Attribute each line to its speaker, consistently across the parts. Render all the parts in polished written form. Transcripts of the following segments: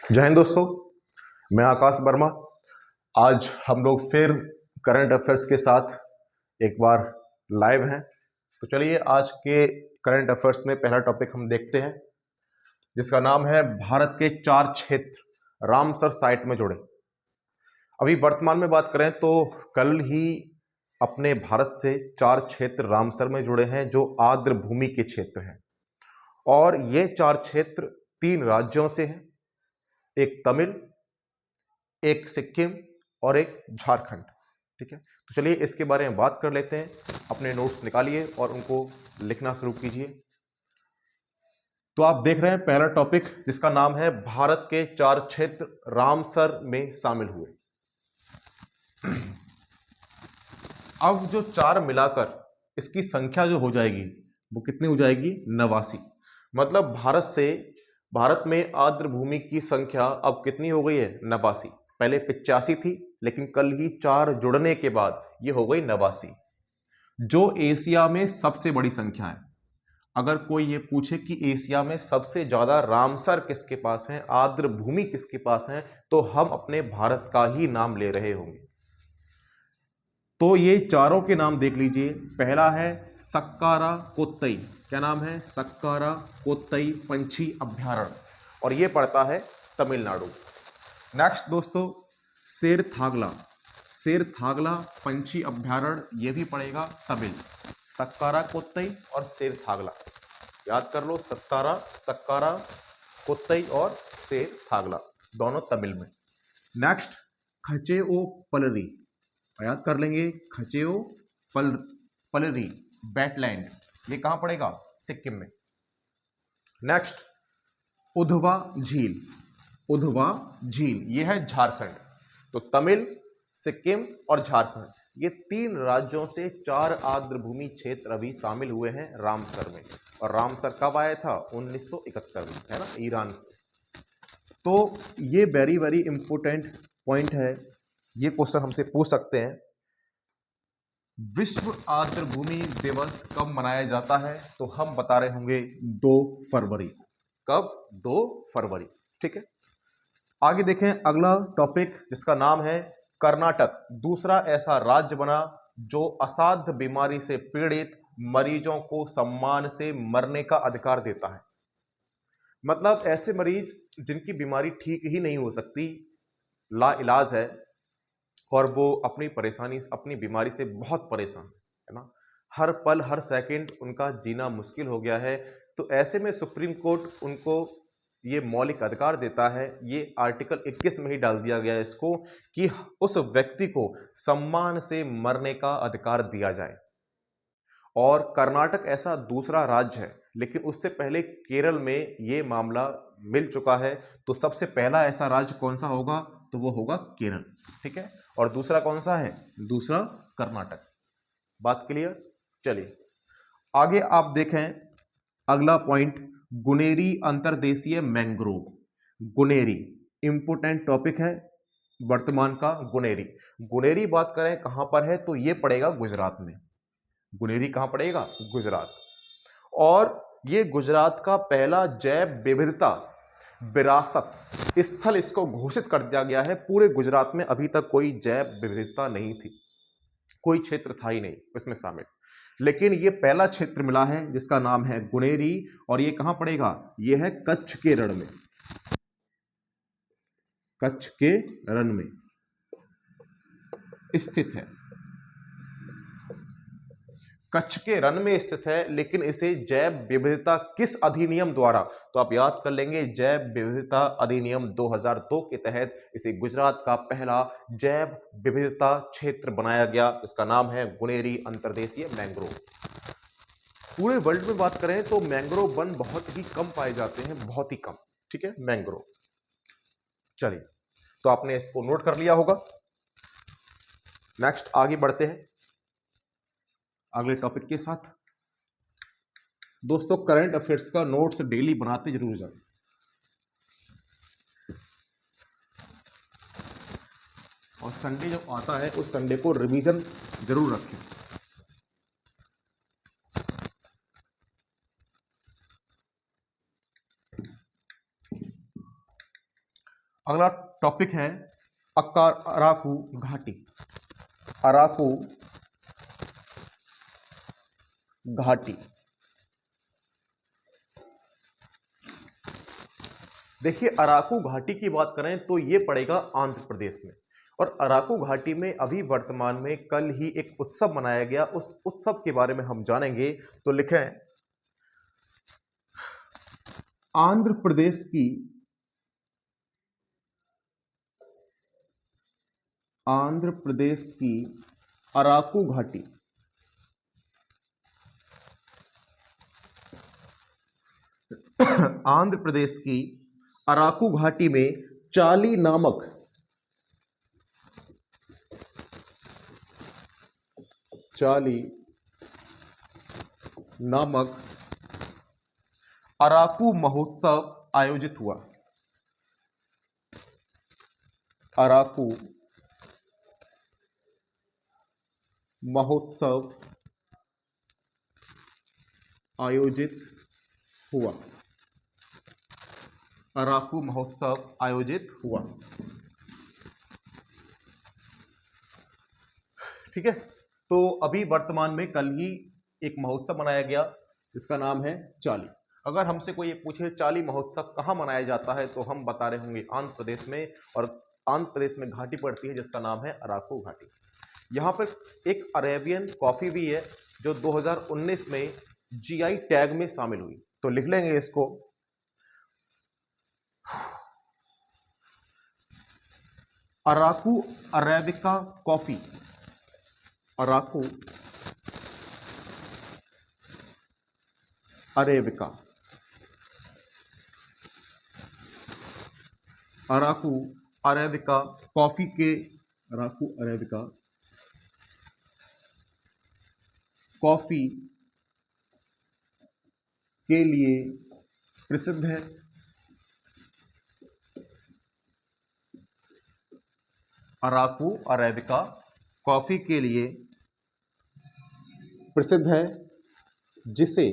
Speaker 1: जय हिंद दोस्तों, मैं आकाश वर्मा। आज हम लोग फिर करंट अफेयर्स के साथ एक बार लाइव हैं। तो चलिए आज के करंट अफेयर्स में पहला टॉपिक हम देखते हैं, जिसका नाम है भारत के 4 क्षेत्र रामसर साइट में जुड़े। अभी वर्तमान में बात करें तो कल ही अपने भारत से 4 क्षेत्र रामसर में जुड़े हैं, जो आर्द्र भूमि के क्षेत्र हैं। और ये 4 क्षेत्र 3 राज्यों से हैं, एक तमिल, एक सिक्किम और एक झारखंड। ठीक है, तो चलिए इसके बारे में बात कर लेते हैं। अपने नोट्स निकालिए और उनको लिखना शुरू कीजिए। तो आप देख रहे हैं पहला टॉपिक, जिसका नाम है भारत के 4 क्षेत्र रामसर में शामिल हुए। अब जो 4 मिलाकर इसकी संख्या जो हो जाएगी वो कितनी हो जाएगी? 89। मतलब भारत में आर्द्र भूमि की संख्या अब कितनी हो गई है? 89। पहले 85 थी, लेकिन कल ही 4 जुड़ने के बाद ये हो गई 89, जो एशिया में सबसे बड़ी संख्या है। अगर कोई ये पूछे कि एशिया में सबसे ज्यादा रामसर किसके पास है, आर्द्र भूमि किसके पास है, तो हम अपने भारत का ही नाम ले रहे होंगे। तो ये चारों के नाम देख लीजिए। पहला है सक्कारा कोत्तई। क्या नाम है? सक्कारा कोत्तई पंछी अभ्यारण्य, और ये पड़ता है तमिलनाडु। नेक्स्ट दोस्तों, शेरथागला पंछी अभ्यारण्य, ये भी पड़ेगा तमिल। सक्कारा कोत्तई और शेरथागला याद कर लो। सक्कारा कोत्तई और शेरथागला दोनों तमिल में। नेक्स्ट, खचेओ पलरी, याद कर लेंगे। खचेओ पलरी वेटलैंड, ये कहां पड़ेगा? सिक्किम में। नेक्स्ट, उधवा झील, ये है झारखंड। तो तमिल, सिक्किम और झारखंड, ये 3 राज्यों से 4 आर्द्र भूमि क्षेत्र अभी शामिल हुए हैं रामसर में। और रामसर कब आया था? 1971 में, है ना, ईरान से। तो ये वेरी वेरी इंपॉर्टेंट पॉइंट है। ये क्वेश्चन हमसे पूछ सकते हैं, विश्व आर्द्र भूमि दिवस कब मनाया जाता है? तो हम बता रहे होंगे 2 फरवरी। कब? 2 फरवरी। ठीक है, आगे देखें अगला टॉपिक, जिसका नाम है कर्नाटक दूसरा ऐसा राज्य बना जो असाध्य बीमारी से पीड़ित मरीजों को सम्मान से मरने का अधिकार देता है। मतलब ऐसे मरीज जिनकी बीमारी ठीक ही नहीं हो सकती, ला इलाज है, और वो अपनी बीमारी से बहुत परेशान है ना, हर पल हर सेकंड उनका जीना मुश्किल हो गया है। तो ऐसे में सुप्रीम कोर्ट उनको ये मौलिक अधिकार देता है। ये आर्टिकल 21 में ही डाल दिया गया है इसको, कि उस व्यक्ति को सम्मान से मरने का अधिकार दिया जाए। और कर्नाटक ऐसा दूसरा राज्य है, लेकिन उससे पहले केरल में ये मामला मिल चुका है। तो सबसे पहला ऐसा राज्य कौन सा होगा? तो वो होगा केरल। ठीक है, और दूसरा कौन सा है? दूसरा कर्नाटक। बात क्लियर? चलिए आगे आप देखें अगला पॉइंट, गुनेरी अंतर्देशीय मैंग्रोव। गुनेरी इंपोर्टेंट टॉपिक है वर्तमान का। गुनेरी बात करें कहां पर है, तो ये पड़ेगा गुजरात में। गुनेरी कहां पड़ेगा? गुजरात। और ये गुजरात का पहला जैव विविधता विरासत स्थल इसको घोषित कर दिया गया है। पूरे गुजरात में अभी तक कोई जैव विविधता नहीं थी, कोई क्षेत्र था ही नहीं इसमें शामिल, लेकिन ये पहला क्षेत्र मिला है जिसका नाम है गुनेरी। और ये कहां पड़ेगा? ये है कच्छ के रण में। कच्छ के रण में स्थित है। कच्छ के रण में स्थित है, लेकिन इसे जैव विविधता किस अधिनियम द्वारा? तो आप याद कर लेंगे, जैव विविधता अधिनियम 2002 के तहत इसे गुजरात का पहला जैव विविधता क्षेत्र बनाया गया। इसका नाम है गुनेरी अंतर्देशीय मैंग्रोव। पूरे वर्ल्ड में बात करें तो मैंग्रोव वन बहुत ही कम पाए जाते हैं, बहुत ही कम। ठीक है, मैंग्रोव। चलिए, तो आपने इसको नोट कर लिया होगा। नेक्स्ट आगे बढ़ते हैं अगले टॉपिक के साथ। दोस्तों, करंट अफेयर्स का नोट्स डेली बनाते जरूर जाए। और संडे जब आता है उस संडे को रिवीजन जरूर रखें। अगला टॉपिक है अराकू घाटी। अराकू घाटी, देखिए अराकू घाटी की बात करें तो ये पड़ेगा आंध्र प्रदेश में, और अराकू घाटी में अभी वर्तमान में कल ही एक उत्सव मनाया गया, उस उत्सव के बारे में हम जानेंगे। तो लिखें आंध्र प्रदेश की अराकू घाटी। आंध्र प्रदेश की अराकू घाटी में चाली नामक अराकू महोत्सव आयोजित हुआ। अराकू महोत्सव आयोजित हुआ। अराकू महोत्सव आयोजित हुआ। ठीक है, तो अभी वर्तमान में कल ही एक महोत्सव मनाया गया जिसका नाम है चाली। अगर हमसे कोई पूछे चाली महोत्सव कहाँ मनाया जाता है तो हम बता रहे होंगे आंध्र प्रदेश में, और आंध्र प्रदेश में घाटी पड़ती है जिसका नाम है अराकू घाटी। यहाँ पर एक अरेबियन कॉफ़ी भी है जो 2019 में जीआई टैग में शामिल हुई, तो लिख लेंगे इसको। Araku arabica coffee, Araku arabica, Araku arabica coffee के, अराकू अरेबिका कॉफ़ी के लिए प्रसिद्ध है। अराकू अरेबिका कॉफ़ी के लिए प्रसिद्ध है, जिसे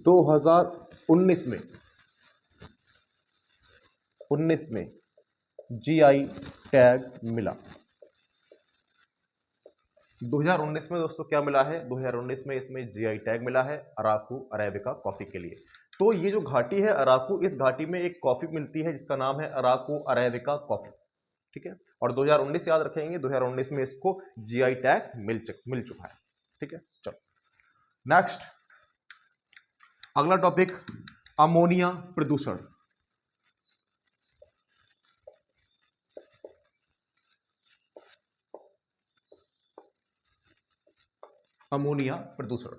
Speaker 1: 2019 में जीआई टैग मिला। 2019 में दोस्तों क्या मिला है? 2019 में इसमें जीआई टैग मिला है अराकू अरेबिका कॉफ़ी के लिए। तो ये जो घाटी है अराकू, इस घाटी में एक कॉफ़ी मिलती है जिसका नाम है अराकू अरेबिका कॉफ़ी। ठीक है, और 2019 याद रखेंगे, 2019 में इसको जीआई टैग मिल चुका है। ठीक है, चलो नेक्स्ट, अगला टॉपिक अमोनिया प्रदूषण। अमोनिया प्रदूषण।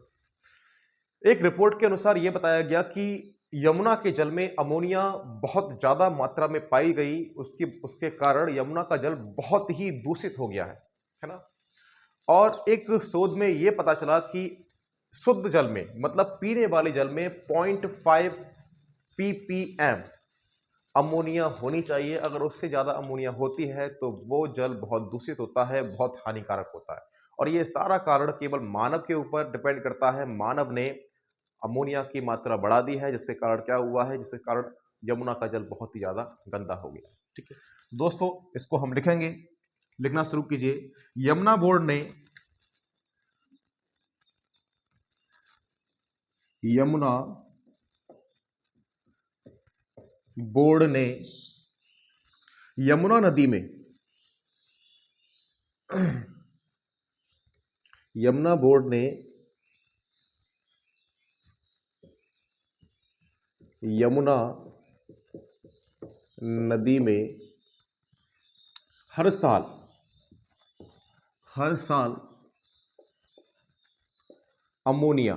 Speaker 1: एक रिपोर्ट के अनुसार यह बताया गया कि यमुना के जल में अमोनिया बहुत ज्यादा मात्रा में पाई गई, उसके कारण यमुना का जल बहुत ही दूषित हो गया है ना। और एक शोध में यह पता चला कि शुद्ध जल में, मतलब पीने वाले जल में 0.5 ppm अमोनिया होनी चाहिए। अगर उससे ज्यादा अमोनिया होती है तो वो जल बहुत दूषित होता है, बहुत हानिकारक होता है। और ये सारा कारण केवल मानव के ऊपर डिपेंड करता है। मानव ने अमोनिया की मात्रा बढ़ा दी है, जिसके कारण क्या हुआ है, जिसके कारण यमुना का जल बहुत ही ज्यादा गंदा हो गया। ठीक है दोस्तों, इसको हम लिखेंगे, लिखना शुरू कीजिए। यमुना बोर्ड ने यमुना नदी में यमुना बोर्ड ने यमुना नदी में हर साल अमोनिया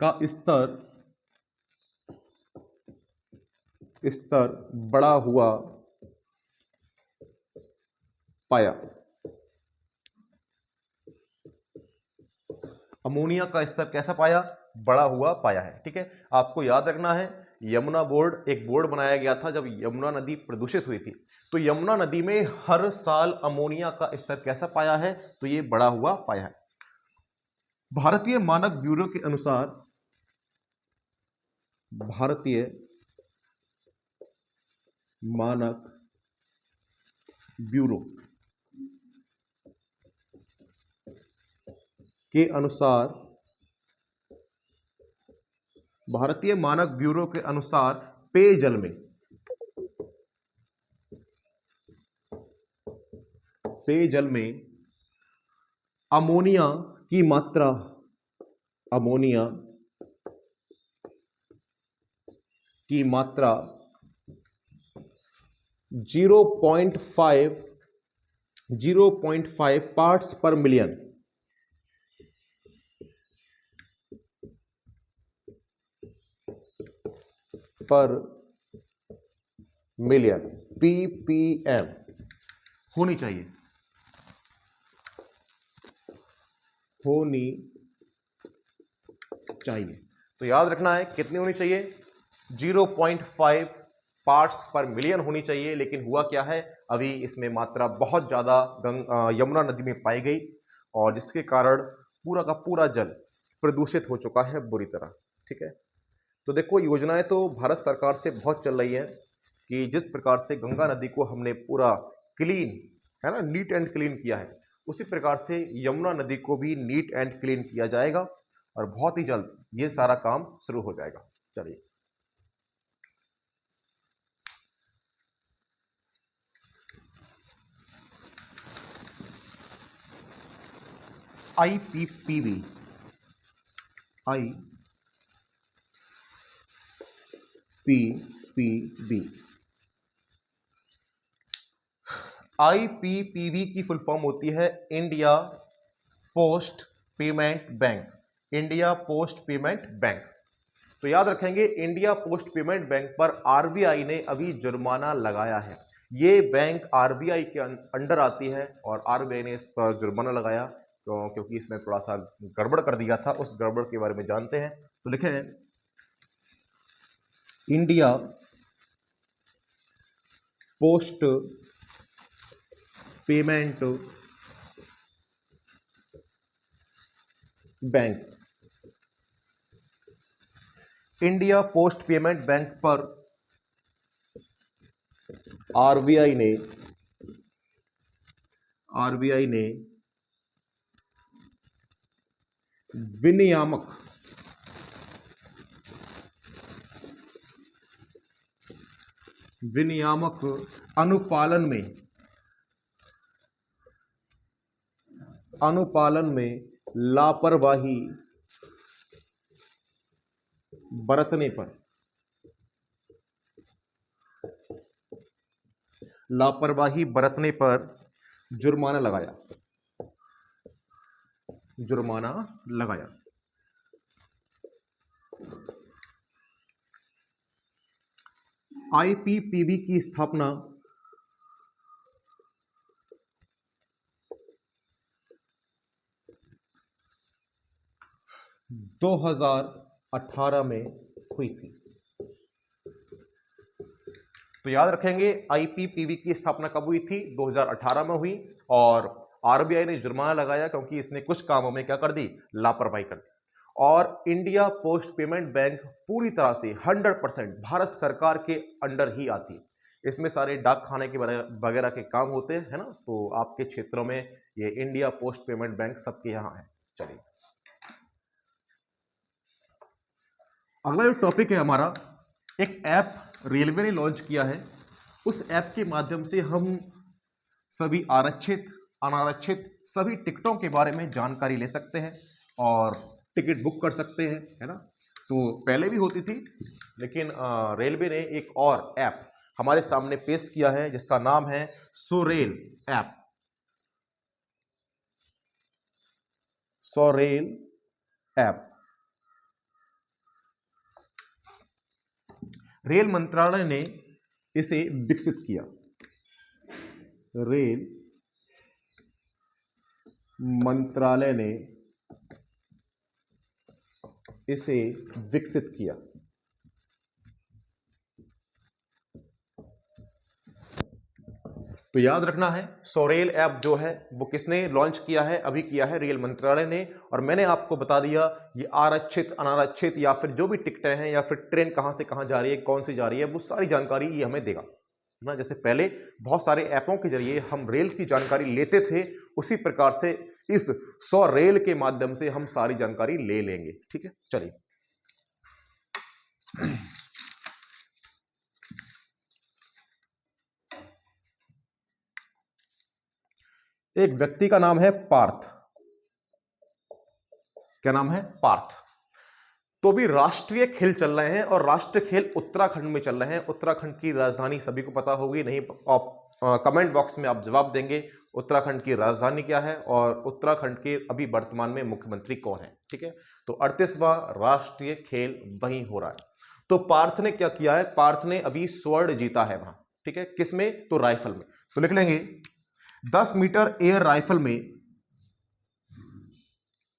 Speaker 1: का स्तर बढ़ा हुआ पाया। अमोनिया का स्तर कैसा पाया? बढ़ा हुआ पाया है। ठीक है, आपको याद रखना है, यमुना बोर्ड एक बोर्ड बनाया गया था जब यमुना नदी प्रदूषित हुई थी, तो यमुना नदी में हर साल अमोनिया का स्तर कैसा पाया है? तो ये बढ़ा हुआ पाया है। भारतीय मानक ब्यूरो के अनुसार, भारतीय मानक ब्यूरो के अनुसार, भारतीय मानक ब्यूरो के अनुसार पेयजल में, पेयजल में अमोनिया की मात्रा, अमोनिया की मात्रा 0.5 पार्ट्स पर मिलियन, पर मिलियन ppm होनी चाहिए, होनी चाहिए। तो याद रखना है कितनी होनी चाहिए, 0.5 पार्ट्स पर मिलियन होनी चाहिए। लेकिन हुआ क्या है, अभी इसमें मात्रा बहुत ज्यादा यमुना नदी में पाई गई और जिसके कारण पूरा का पूरा जल प्रदूषित हो चुका है बुरी तरह। ठीक है, तो देखो योजनाएं तो भारत सरकार से बहुत चल रही है कि जिस प्रकार से गंगा नदी को हमने पूरा क्लीन, है ना, नीट एंड क्लीन किया है, उसी प्रकार से यमुना नदी को भी नीट एंड क्लीन किया जाएगा और बहुत ही जल्द ये सारा काम शुरू हो जाएगा। चलिए, IPPB, IPPB की फुल फॉर्म होती है India post payment bank, India post payment bank. तो याद रखेंगे इंडिया पोस्ट पेमेंट बैंक पर आरबीआई ने अभी जुर्माना लगाया है। ये बैंक आरबीआई के अंडर आती है और आरबीआई ने इस पर जुर्माना लगाया क्योंकि इसने थोड़ा सा गड़बड़ कर दिया था। उस गड़बड़ के बारे में जानते हैं, तो लिखे हैं India post payment bank, India post payment bank पर आरबीआई ने विनियामक अनुपालन में लापरवाही बरतने पर जुर्माना लगाया। आईपीपीबी की स्थापना 2018 में हुई थी। तो याद रखेंगे आईपीपीबी की स्थापना कब हुई थी, 2018 में हुई और आरबीआई ने जुर्माना लगाया क्योंकि इसने कुछ कामों में क्या कर दी, लापरवाही कर दी। और इंडिया पोस्ट पेमेंट बैंक पूरी तरह से 100% भारत सरकार के अंडर ही आती है। इसमें सारे डाक खाने के वगैरह के काम होते हैं, है ना। तो आपके क्षेत्रों में ये इंडिया पोस्ट पेमेंट बैंक सबके यहाँ है। चलिए, अगला जो टॉपिक है हमारा, एक ऐप रेलवे ने लॉन्च किया है। उस ऐप के माध्यम से हम सभी आरक्षित अनारक्षित सभी टिकटों के बारे में जानकारी ले सकते हैं और टिकट बुक कर सकते हैं, है ना। तो पहले भी होती थी, लेकिन रेलवे ने एक और ऐप हमारे सामने पेश किया है जिसका नाम है sorrel app. Sorrel app rail मंत्रालय ने इसे विकसित किया। रेल मंत्रालय ने इसे विकसित किया। तो याद रखना है, सोरेल ऐप जो है वो किसने लॉन्च किया है? अभी किया है रेल मंत्रालय ने। और मैंने आपको बता दिया ये आरक्षित, अनारक्षित या फिर जो भी टिकटें हैं या फिर ट्रेन कहां से कहां जा रही है, कौन सी जा रही है, वो सारी जानकारी ये हमें देगा ना। जैसे पहले बहुत सारे ऐपों के जरिए हम रेल की जानकारी लेते थे, उसी प्रकार से इस सोरेल के माध्यम से हम सारी जानकारी ले लेंगे। ठीक है, चलिए। एक व्यक्ति का नाम है पार्थ। क्या नाम है? पार्थ। तो भी राष्ट्रीय खेल चल रहे हैं और राष्ट्रीय खेल उत्तराखंड में चल रहे हैं। उत्तराखंड की राजधानी सभी को पता होगी, नहीं कमेंट बॉक्स में आप जवाब देंगे उत्तराखंड की राजधानी क्या है और उत्तराखंड के अभी वर्तमान में मुख्यमंत्री कौन है। ठीक है, तो 38वां राष्ट्रीय खेल वहीं हो रहा है। तो पार्थ ने क्या किया है? पार्थ ने अभी स्वर्ण जीता है वहां। ठीक है, किसमें? तो राइफल में। तो लिख लेंगे 10 मीटर एयर राइफल में,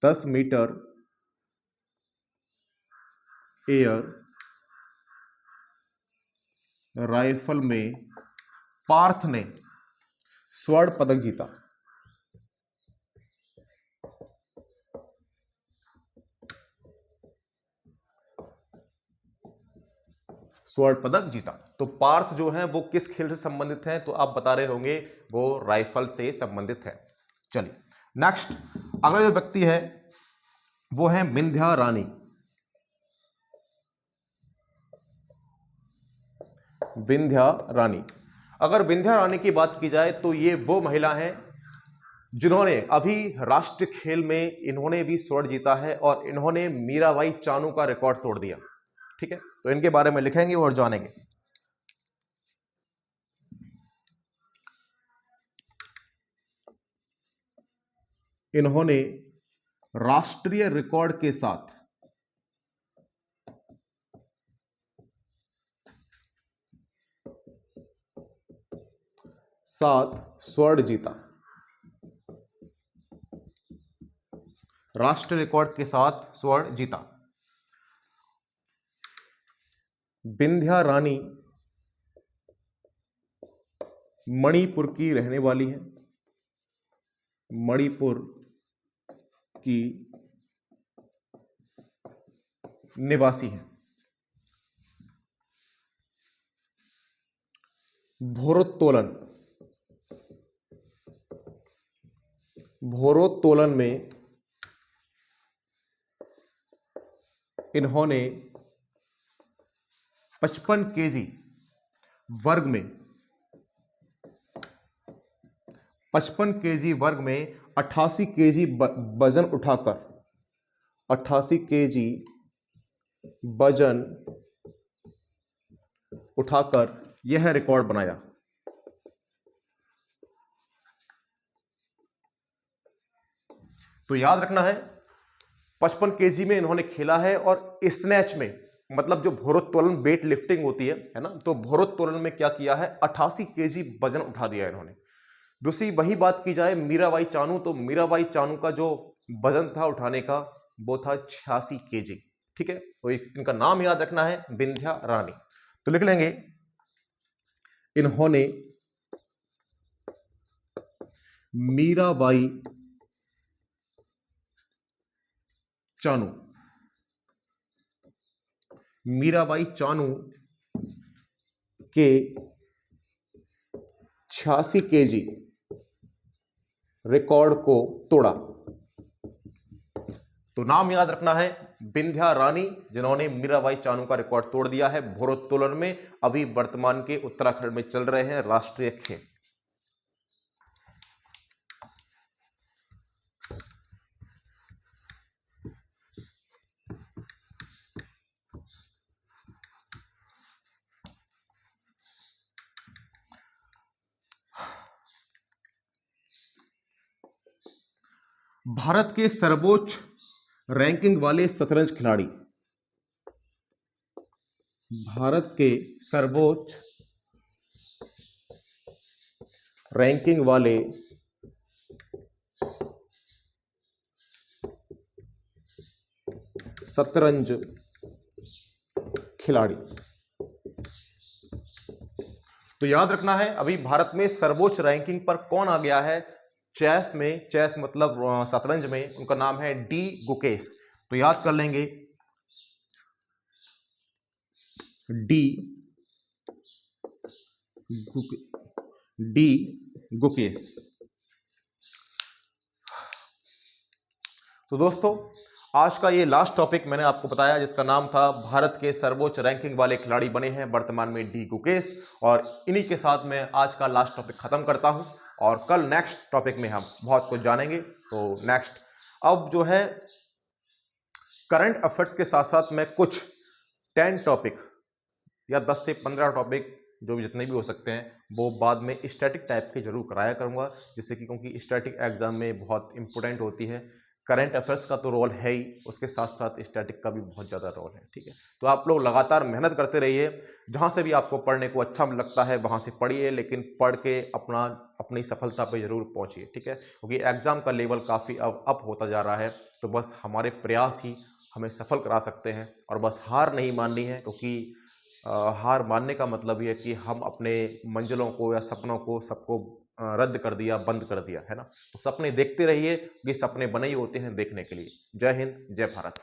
Speaker 1: 10 मीटर एयर राइफल में पार्थ ने स्वर्ण पदक जीता। स्वर्ण पदक जीता। तो पार्थ जो है वो किस खेल से संबंधित है? तो आप बता रहे होंगे वो राइफल से संबंधित है। चलिए नेक्स्ट, अगला जो व्यक्ति है वो है विंध्या रानी। विंध्या रानी। अगर विंध्या रानी की बात की जाए तो ये वो महिला है जिन्होंने अभी राष्ट्रीय खेल में इन्होंने भी स्वर्ण जीता है और इन्होंने मीराबाई चानू का रिकॉर्ड तोड़ दिया। ठीक है, तो इनके बारे में लिखेंगे और जानेंगे। इन्होंने राष्ट्रीय रिकॉर्ड के साथ स्वर्ण जीता। राष्ट्रीय रिकॉर्ड के साथ स्वर्ण जीता। विंध्या रानी मणिपुर की रहने वाली है। मणिपुर की निवासी है। भारोत्तोलन, भारोत्तोलन में इन्होंने 55 केजी वर्ग में 55 केजी वर्ग में 88 केजी वजन उठाकर 88 केजी वजन उठाकर यह रिकॉर्ड बनाया। तो याद रखना है 55 केजी में इन्होंने खेला है और स्नैच में, मतलब जो भारोत्तोलन वेट लिफ्टिंग होती है ना, तो भारोत्तोलन में क्या किया है? 88 केजी वजन उठा दिया इन्होंने। दूसरी वही बात की जाए मीराबाई चानू, तो मीराबाई चानू का जो वजन था उठाने का वो था 86 केजी। ठीक है, तो इनका नाम याद रखना है विंध्या रानी। तो लिख लेंगे इन्होंने मीराबाई चानू, मीराबाई चानू के 86 केजी रिकॉर्ड को तोड़ा। तो नाम याद रखना है विंध्या रानी, जिन्होंने मीराबाई चानू का रिकॉर्ड तोड़ दिया है भारोत्तोलन में। अभी वर्तमान के उत्तराखंड में चल रहे हैं राष्ट्रीय खेल। भारत के सर्वोच्च रैंकिंग वाले शतरंज खिलाड़ी, भारत के सर्वोच्च रैंकिंग वाले शतरंज खिलाड़ी। तो याद रखना है, अभी भारत में सर्वोच्च रैंकिंग पर कौन आ गया है चेस में, चेस मतलब शतरंज में, उनका नाम है डी गुकेश। तो याद कर लेंगे डी गुकेश। तो दोस्तों आज का ये लास्ट टॉपिक मैंने आपको बताया जिसका नाम था भारत के सर्वोच्च रैंकिंग वाले खिलाड़ी बने हैं वर्तमान में डी गुकेश, और इन्हीं के साथ मैं आज का लास्ट टॉपिक खत्म करता हूं, और कल नेक्स्ट टॉपिक में हम बहुत कुछ जानेंगे। तो नेक्स्ट अब जो है करंट अफेयर्स के साथ साथ मैं कुछ 10 टॉपिक या 10 से 15 टॉपिक जो भी जितने भी हो सकते हैं वो बाद में स्टैटिक टाइप के जरूर कराया करूंगा, जिससे कि क्योंकि स्टैटिक एग्जाम में बहुत इंपॉर्टेंट होती है। करंट अफेयर्स का तो रोल है ही, उसके साथ साथ स्टैटिक का भी बहुत ज़्यादा रोल है। ठीक है, तो आप लोग लगातार मेहनत करते रहिए, जहाँ से भी आपको पढ़ने को अच्छा लगता है वहाँ से पढ़िए, लेकिन पढ़ के अपनी सफलता पे जरूर पहुँचिए। ठीक है, क्योंकि एग्ज़ाम का लेवल काफ़ी अब अप होता जा रहा है, तो बस हमारे प्रयास ही हमें सफल करा सकते हैं, और बस हार नहीं माननी है, क्योंकि हार मानने का मतलब ये है कि हम अपने मंजिलों को या सपनों को सबको रद्द कर दिया, बंद कर दिया है ना। तो सपने देखते रहिए, ये सपने बने ही होते हैं देखने के लिए। जय हिंद, जय भारत।